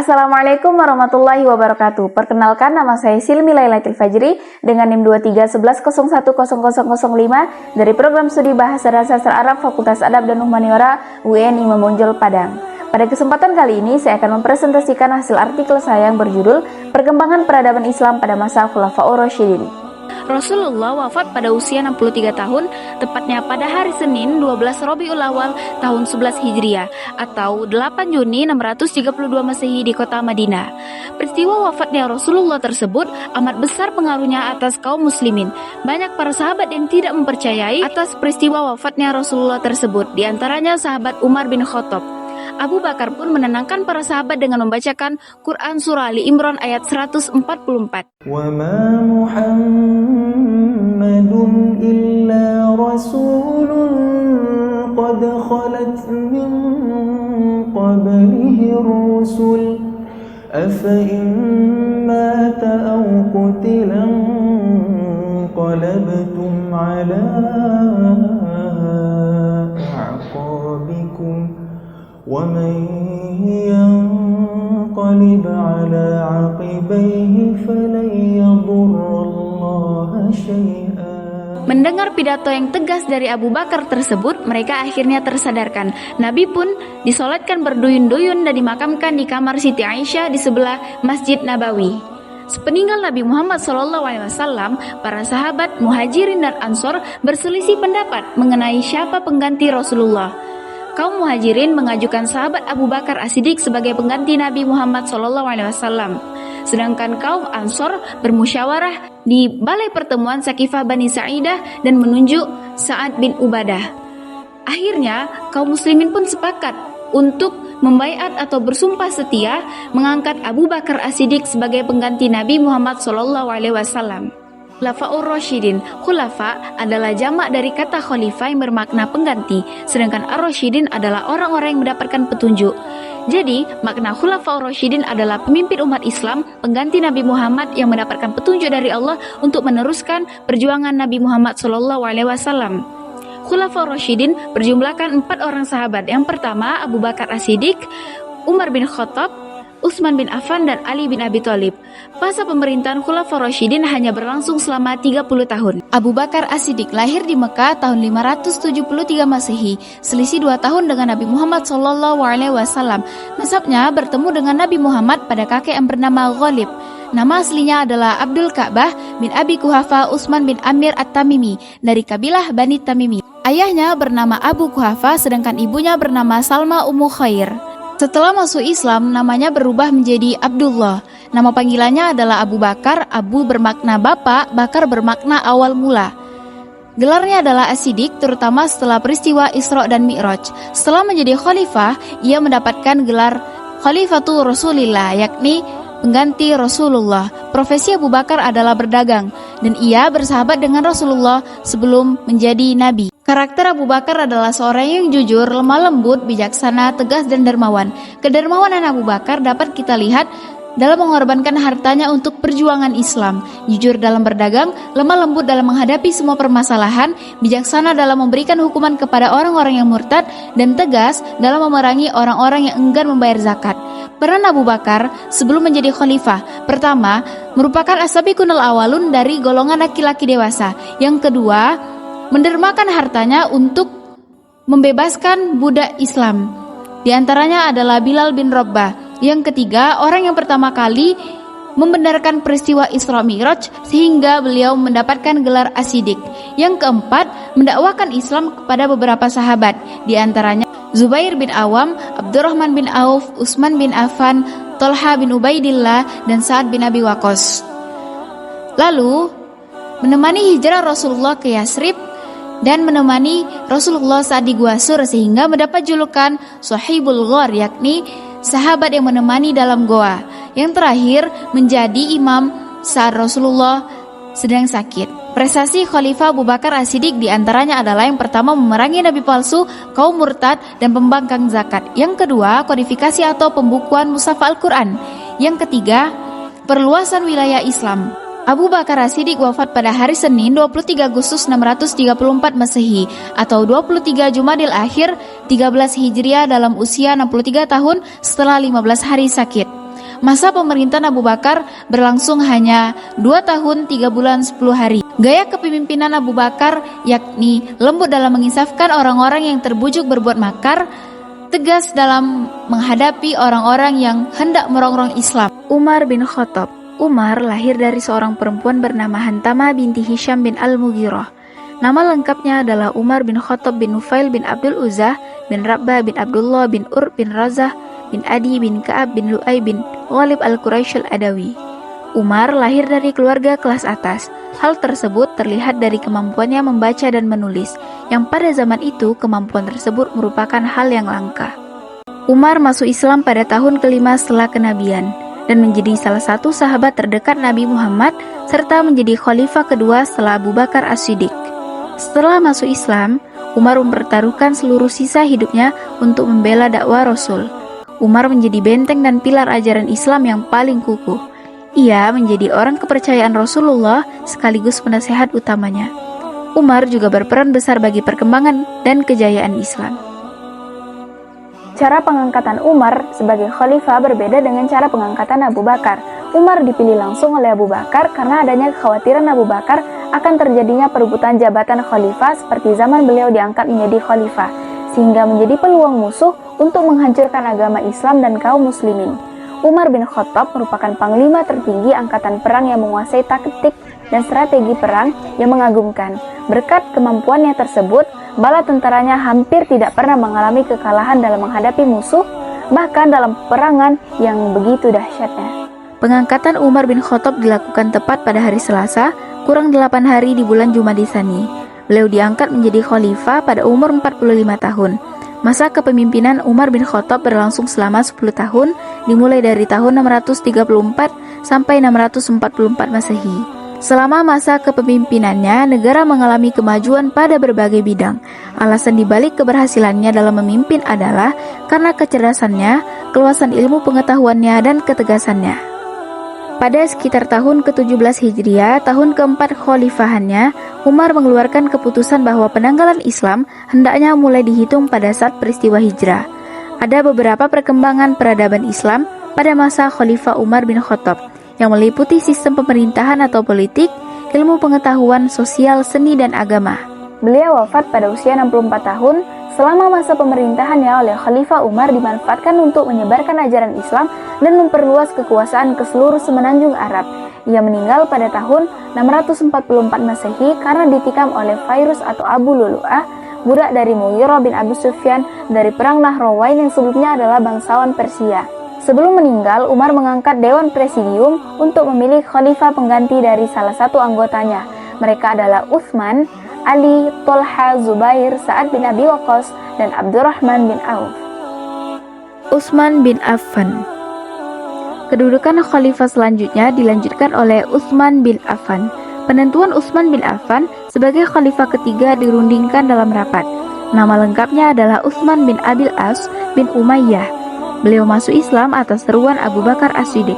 Assalamualaikum warahmatullahi wabarakatuh. Perkenalkan, nama saya Silmi Lailatul Fajri dengan NIM 2311010005 dari Program Studi Bahasa dan Sastra Arab Fakultas Adab dan Humaniora UIN Imam Bonjol Padang. Pada kesempatan kali ini saya akan mempresentasikan hasil artikel saya yang berjudul Perkembangan Peradaban Islam pada Masa Khulafaur Rasyidin. Rasulullah wafat pada usia 63 tahun, tepatnya pada hari Senin 12 Rabiul Awal tahun 11 Hijriah atau 8 Juni 632 Masehi di kota Madinah. Peristiwa wafatnya Rasulullah tersebut amat besar pengaruhnya atas kaum muslimin. Banyak para sahabat yang tidak mempercayai atas peristiwa wafatnya Rasulullah tersebut, di antaranya sahabat Umar bin Khattab. Abu Bakar pun menenangkan para sahabat dengan membacakan Quran Surah Ali Imran ayat 144. وَمَا مُحَمَّدٌ إِلَّا رَسُولٌ قَدْ خَلَتْ مِنْ قَبْلِهِ الرُّسُلُ أَفَإِنْ مَاتَ أَوْ قُتِلَ انقَلَبْتُمْ عَلَى أَعْقَابِكُمْ وَمَنْ يَنْقَلِبْ عَلَى عَقِبَيْهِ فَلَنْ يَضُرَّ اللَّهَ شَيْئًا. Mendengar pidato yang tegas dari Abu Bakar tersebut, mereka akhirnya tersadarkan. Nabi pun disolatkan berduyun-duyun dan dimakamkan di kamar Siti Aisyah di sebelah Masjid Nabawi. Sepeninggal Nabi Muhammad SAW, para sahabat Muhajirin dan Ansor berselisih pendapat mengenai siapa pengganti Rasulullah. Kaum Muhajirin mengajukan sahabat Abu Bakar As-Siddiq sebagai pengganti Nabi Muhammad SAW. Sedangkan kaum Ansor bermusyawarah di balai pertemuan Sakifah Bani Sa'idah dan menunjuk Sa'ad bin Ubadah. Akhirnya kaum muslimin pun sepakat untuk membaiat atau bersumpah setia mengangkat Abu Bakar As-Siddiq sebagai pengganti Nabi Muhammad SAW. Khulafaur Rasyidin. Khulafa adalah jamak dari kata khalifah yang bermakna pengganti, sedangkan Ar-Rasyidin adalah orang-orang yang mendapatkan petunjuk. Jadi, makna Khulafaur Rasyidin adalah pemimpin umat Islam, pengganti Nabi Muhammad yang mendapatkan petunjuk dari Allah untuk meneruskan perjuangan Nabi Muhammad SAW. Khulafaur Rasyidin berjumlahkan 4 orang sahabat. Yang pertama, Abu Bakar As-Siddiq, Umar bin Khattab, Utsman bin Affan dan Ali bin Abi Thalib. Masa pemerintahan Khulafaur Rasyidin hanya berlangsung selama 30 tahun. Abu Bakar As-Siddiq lahir di Mekah tahun 573 Masehi, selisih 2 tahun dengan Nabi Muhammad SAW. Nasabnya bertemu dengan Nabi Muhammad pada kakek yang bernama Ghalib. Nama aslinya adalah Abdul Ka'bah bin Abi Kuhafa Utsman bin Amir At-Tamimi dari kabilah Bani Tamimi. Ayahnya bernama Abu Kuhafa sedangkan ibunya bernama Salma Ummu Khair. Setelah masuk Islam, namanya berubah menjadi Abdullah. Nama panggilannya adalah Abu Bakar. Abu bermakna bapak, Bakar bermakna awal mula. Gelarnya adalah As-Siddiq, terutama setelah peristiwa Isra dan Mi'raj. Setelah menjadi khalifah, ia mendapatkan gelar Khalifatul Rasulillah, yakni pengganti Rasulullah. Profesi Abu Bakar adalah berdagang, dan ia bersahabat dengan Rasulullah sebelum menjadi nabi. Karakter Abu Bakar adalah seorang yang jujur, lemah lembut, bijaksana, tegas, dan dermawan. Kedermawanan Abu Bakar dapat kita lihat dalam mengorbankan hartanya untuk perjuangan Islam. Jujur dalam berdagang, lemah lembut dalam menghadapi semua permasalahan, bijaksana dalam memberikan hukuman kepada orang-orang yang murtad, dan tegas dalam memerangi orang-orang yang enggan membayar zakat. Peran Abu Bakar sebelum menjadi khalifah: pertama, merupakan as-sabiqunal awalun dari golongan laki-laki dewasa. Yang kedua, mendermakan hartanya untuk membebaskan budak Islam. Di antaranya adalah Bilal bin Rabah. Yang ketiga, orang yang pertama kali membenarkan peristiwa Isra Mi'raj sehingga beliau mendapatkan gelar As-Siddiq. Yang keempat, mendakwakan Islam kepada beberapa sahabat. Di antaranya Zubair bin Awam, Abdurrahman bin Auf, Utsman bin Affan, Thalha bin Ubaidillah, dan Sa'ad bin Abi Waqqas. Lalu, menemani hijrah Rasulullah ke Yasrib dan menemani Rasulullah saat di Gua Sur sehingga mendapat julukan Sahibul Ghar, yakni sahabat yang menemani dalam goa. Yang terakhir menjadi imam saat Rasulullah sedang sakit. Prestasi Khalifah Abu Bakar As-Siddiq diantaranya adalah yang pertama memerangi nabi palsu, kaum murtad, dan pembangkang zakat. Yang kedua, kodifikasi atau pembukuan mushaf Al-Quran. Yang ketiga, perluasan wilayah Islam. Abu Bakar As-Siddiq wafat pada hari Senin 23 Agustus 634 Masehi atau 23 Jumadil Akhir 13 Hijriah dalam usia 63 tahun setelah 15 hari sakit. Masa pemerintahan Abu Bakar berlangsung hanya 2 tahun 3 bulan 10 hari. Gaya kepemimpinan Abu Bakar yakni lembut dalam menginsafkan orang-orang yang terbujuk berbuat makar, tegas dalam menghadapi orang-orang yang hendak merongrong Islam. Umar bin Khattab. Umar lahir dari seorang perempuan bernama Hantama binti Hisham bin Al-Mughirah. Nama lengkapnya adalah Umar bin Khattab bin Nufail bin Abdul Uzzah bin Rabbah bin Abdullah bin Ur bin Razah bin Adi bin Ka'ab bin Lu'ay bin Ghalib al-Quraisy al-Adawi. Umar lahir dari keluarga kelas atas. Hal tersebut terlihat dari kemampuannya membaca dan menulis, yang pada zaman itu kemampuan tersebut merupakan hal yang langka. Umar masuk Islam pada tahun kelima setelah kenabian, dan menjadi salah satu sahabat terdekat Nabi Muhammad, serta menjadi khalifah kedua setelah Abu Bakar As-Siddiq. Setelah masuk Islam, Umar mempertaruhkan seluruh sisa hidupnya untuk membela dakwah Rasul. Umar menjadi benteng dan pilar ajaran Islam yang paling kukuh. Ia menjadi orang kepercayaan Rasulullah sekaligus penasehat utamanya. Umar juga berperan besar bagi perkembangan dan kejayaan Islam. Cara pengangkatan Umar sebagai khalifah berbeda dengan cara pengangkatan Abu Bakar. Umar dipilih langsung oleh Abu Bakar karena adanya kekhawatiran Abu Bakar akan terjadinya perebutan jabatan khalifah seperti zaman beliau diangkat menjadi khalifah, sehingga menjadi peluang musuh untuk menghancurkan agama Islam dan kaum muslimin. Umar bin Khattab merupakan panglima tertinggi angkatan perang yang menguasai taktik dan strategi perang yang mengagumkan. Berkat kemampuannya tersebut, bala tentaranya hampir tidak pernah mengalami kekalahan dalam menghadapi musuh, bahkan dalam peperangan yang begitu dahsyatnya. Pengangkatan Umar bin Khattab dilakukan tepat pada hari Selasa, kurang 8 hari di bulan Jumadi Tsani. Beliau diangkat menjadi khalifah pada umur 45 tahun. Masa kepemimpinan Umar bin Khattab berlangsung selama 10 tahun, dimulai dari tahun 634 sampai 644 Masehi. Selama masa kepemimpinannya, negara mengalami kemajuan pada berbagai bidang. Alasan dibalik keberhasilannya dalam memimpin adalah karena kecerdasannya, keluasan ilmu pengetahuannya, dan ketegasannya. Pada sekitar tahun ke-17 Hijriah, tahun keempat khalifahannya, Umar mengeluarkan keputusan bahwa penanggalan Islam hendaknya mulai dihitung pada saat peristiwa hijrah. Ada beberapa perkembangan peradaban Islam pada masa Khalifah Umar bin Khattab, yang meliputi sistem pemerintahan atau politik, ilmu pengetahuan, sosial, seni, dan agama. Beliau wafat pada usia 64 tahun. Selama masa pemerintahannya oleh Khalifah Umar dimanfaatkan untuk menyebarkan ajaran Islam dan memperluas kekuasaan ke seluruh semenanjung Arab. Ia meninggal pada tahun 644 Masehi karena ditikam oleh Fairuz atau Abu Lulu'ah, budak dari Mughirah bin Abu Sufyan dari perang Nahrawain yang sebelumnya adalah bangsawan Persia. Sebelum meninggal, Umar mengangkat Dewan Presidium untuk memilih khalifah pengganti dari salah satu anggotanya. Mereka adalah Utsman, Ali, Tolha, Zubair, Sa'ad bin Abi Waqqas, dan Abdurrahman bin Auf. Utsman bin Affan. Kedudukan khalifah selanjutnya dilanjutkan oleh Utsman bin Affan. Penentuan Utsman bin Affan sebagai khalifah ketiga dirundingkan dalam rapat. Nama lengkapnya adalah Utsman bin Abil As bin Umayyah. Beliau masuk Islam atas seruan Abu Bakar As-Siddiq.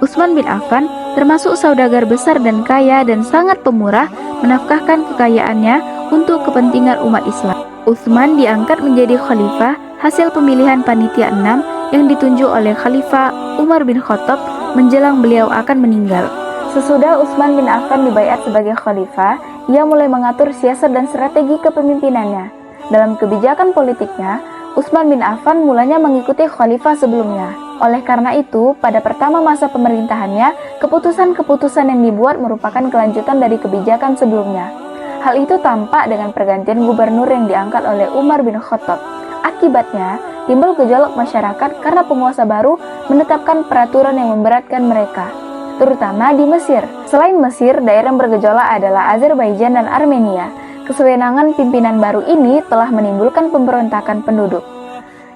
Utsman bin Affan termasuk saudagar besar dan kaya dan sangat pemurah, menafkahkan kekayaannya untuk kepentingan umat Islam. Utsman diangkat menjadi khalifah hasil pemilihan panitia 6 yang ditunjuk oleh Khalifah Umar bin Khattab menjelang beliau akan meninggal. Sesudah Utsman bin Affan dibaiat sebagai khalifah, ia mulai mengatur siasat dan strategi kepemimpinannya. Dalam kebijakan politiknya, Utsman bin Affan mulanya mengikuti khalifah sebelumnya. Oleh karena itu, pada pertama masa pemerintahannya, keputusan-keputusan yang dibuat merupakan kelanjutan dari kebijakan sebelumnya. Hal itu tampak dengan pergantian gubernur yang diangkat oleh Umar bin Khattab. Akibatnya, timbul gejolak masyarakat karena penguasa baru menetapkan peraturan yang memberatkan mereka, terutama di Mesir. Selain Mesir, daerah yang bergejolak adalah Azerbaijan dan Armenia. Kesewenangan pimpinan baru ini telah menimbulkan pemberontakan penduduk,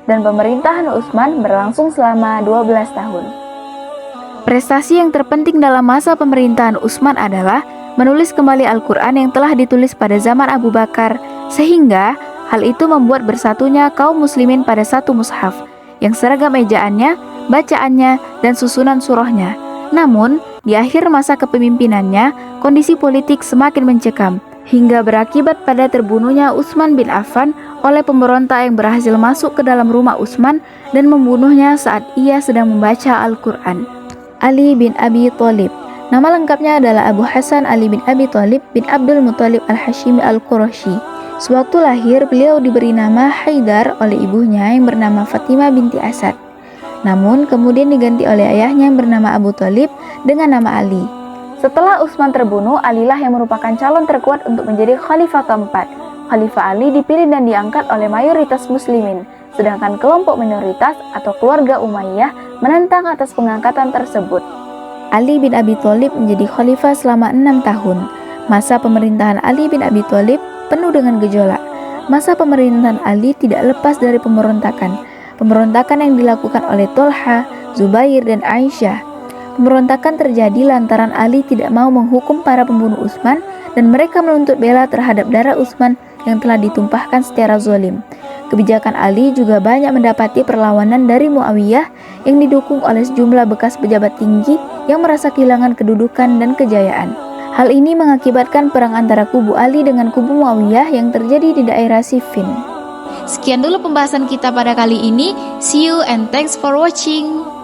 dan pemerintahan Utsman berlangsung selama 12 tahun. Prestasi yang terpenting dalam masa pemerintahan Utsman adalah menulis kembali Al-Quran yang telah ditulis pada zaman Abu Bakar, sehingga hal itu membuat bersatunya kaum muslimin pada satu mushaf, yang seragam ejaannya, bacaannya, dan susunan surahnya. Namun, di akhir masa kepemimpinannya, kondisi politik semakin mencekam, hingga berakibat pada terbunuhnya Utsman bin Affan oleh pemberontak yang berhasil masuk ke dalam rumah Utsman dan membunuhnya saat ia sedang membaca Al-Quran. Ali bin Abi Thalib. Nama lengkapnya adalah Abu Hasan Ali bin Abi Thalib bin Abdul Muthalib al-Hashimi al-Qurashi. Sewaktu lahir, beliau diberi nama Haidar oleh ibunya yang bernama Fatimah binti Asad. Namun kemudian diganti oleh ayahnya yang bernama Abu Thalib dengan nama Ali. Setelah Utsman terbunuh, Alilah yang merupakan calon terkuat untuk menjadi khalifah keempat. Khalifah Ali dipilih dan diangkat oleh mayoritas muslimin, sedangkan kelompok minoritas atau keluarga Umayyah menentang atas pengangkatan tersebut. Ali bin Abi Thalib menjadi khalifah selama 6 tahun. Masa pemerintahan Ali bin Abi Thalib penuh dengan gejolak. Masa pemerintahan Ali tidak lepas dari pemberontakan. Pemberontakan yang dilakukan oleh Tolha, Zubair, dan Aisyah. Pemberontakan terjadi lantaran Ali tidak mau menghukum para pembunuh Utsman dan mereka menuntut bela terhadap darah Utsman yang telah ditumpahkan secara zalim. Kebijakan Ali juga banyak mendapati perlawanan dari Muawiyah yang didukung oleh sejumlah bekas pejabat tinggi yang merasa kehilangan kedudukan dan kejayaan. Hal ini mengakibatkan perang antara kubu Ali dengan kubu Muawiyah yang terjadi di daerah Siffin. Sekian dulu pembahasan kita pada kali ini. See you and thanks for watching.